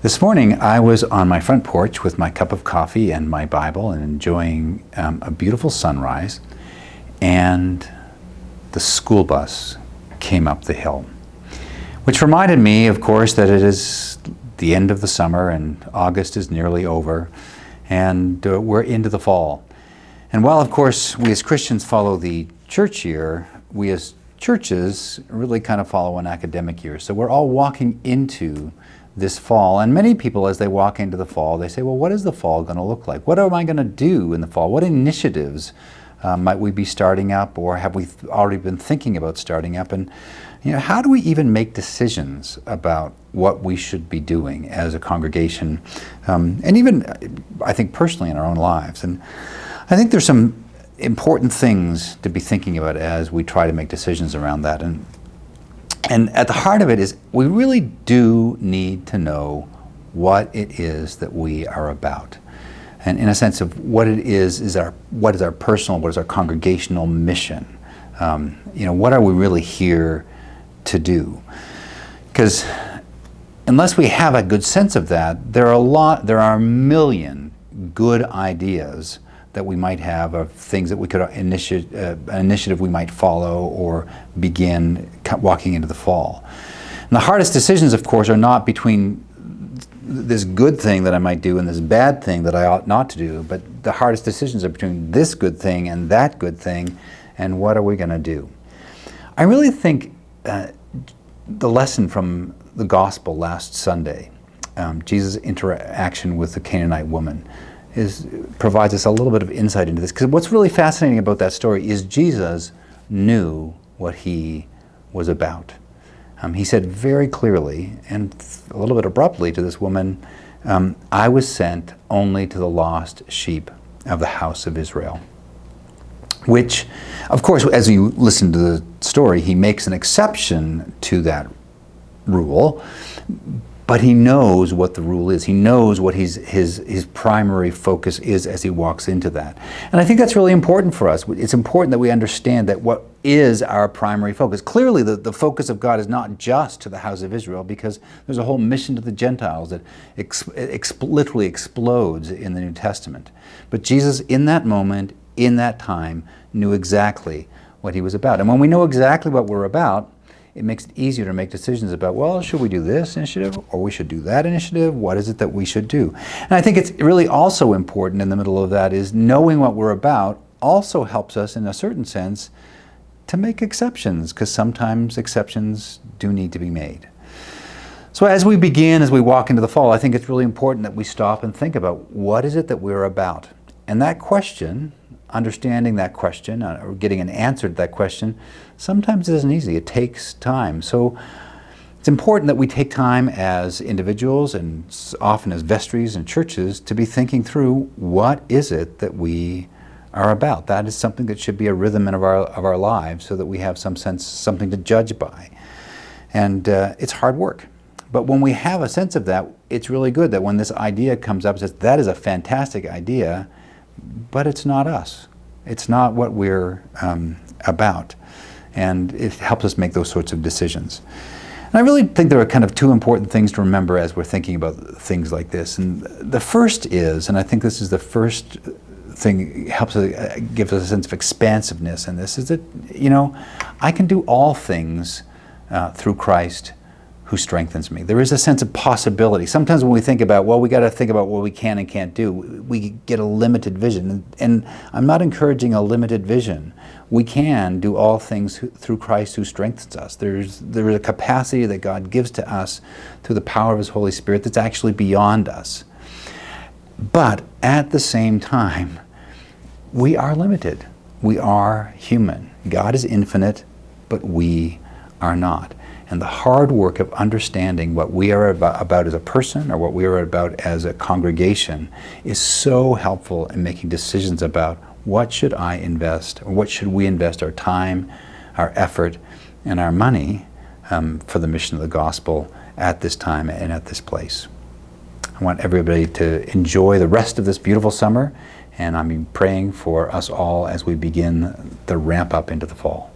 This morning I was on my front porch with my cup of coffee and my Bible and enjoying a beautiful sunrise, and the school bus came up the hill, which reminded me, of course, that it is the end of the summer and August is nearly over, and we're into the fall. And while, of course, we as Christians follow the church year, we as churches really kind of follow an academic year. So we're all walking into this fall, and many people, as they walk into the fall, they say, well, what is the fall going to look like? What am I going to do in the fall? What initiatives might we be starting up, or have we already been thinking about starting up? And how do we even make decisions about what we should be doing as a congregation, and even, I think, personally in our own lives? And I think there's some important things to be thinking about as we try to make decisions around that. And at the heart of it is we really do need to know what it is that we are about. And in a sense of what it is what is our personal, what is our congregational mission? What are we really here to do? Because unless we have a good sense of that, there are a million good ideas that we might have of things that we could an initiative we might follow or begin walking into the fall. And the hardest decisions, of course, are not between this good thing that I might do and this bad thing that I ought not to do, but the hardest decisions are between this good thing and that good thing, and what are we going to do? I really think the lesson from the gospel last Sunday, Jesus' interaction with the Canaanite woman, provides us a little bit of insight into this. Because what's really fascinating about that story is Jesus knew what he was about. He said very clearly and a little bit abruptly to this woman, I was sent only to the lost sheep of the house of Israel. Which, of course, as you listen to the story, he makes an exception to that rule, but he knows what the rule is. He knows what his primary focus is as he walks into that. And I think that's really important for us. It's important that we understand that what is our primary focus. Clearly, the focus of God is not just to the house of Israel, because there's a whole mission to the Gentiles that literally explodes in the New Testament. But Jesus, in that moment, in that time, knew exactly what he was about. And when we know exactly what we're about, it makes it easier to make decisions about, well, should we do this initiative or we should do that initiative? What is it that we should do? And I think it's really also important in the middle of that is knowing what we're about also helps us in a certain sense to make exceptions, because sometimes exceptions do need to be made. So as we walk into the fall, I think it's really important that we stop and think about what is it that we're about? And that question, understanding that question or getting an answer to that question, sometimes it isn't easy. It takes time. So it's important that we take time as individuals and often as vestries and churches to be thinking through what is it that we are about. That is something that should be a rhythm of our lives, so that we have some sense, something to judge by. And it's hard work. But when we have a sense of that, it's really good that when this idea comes up, it says, that is a fantastic idea, but it's not us. It's not what we're about. And it helps us make those sorts of decisions. And I really think there are kind of two important things to remember as we're thinking about things like this. And the first is, and I think this is the first thing, helps us, gives us a sense of expansiveness in this, is that, I can do all things through Christ who strengthens me. There is a sense of possibility. Sometimes when we think about, well, we got to think about what we can and can't do, we get a limited vision. And I'm not encouraging a limited vision. We can do all things through Christ who strengthens us. There is a capacity that God gives to us through the power of His Holy Spirit that's actually beyond us. But at the same time, we are limited. We are human. God is infinite, but we are not. And the hard work of understanding what we are about as a person, or what we are about as a congregation, is so helpful in making decisions about what should I invest, or what should we invest our time, our effort, and our money for the mission of the gospel at this time and at this place. I want everybody to enjoy the rest of this beautiful summer, and I'm praying for us all as we begin the ramp up into the fall.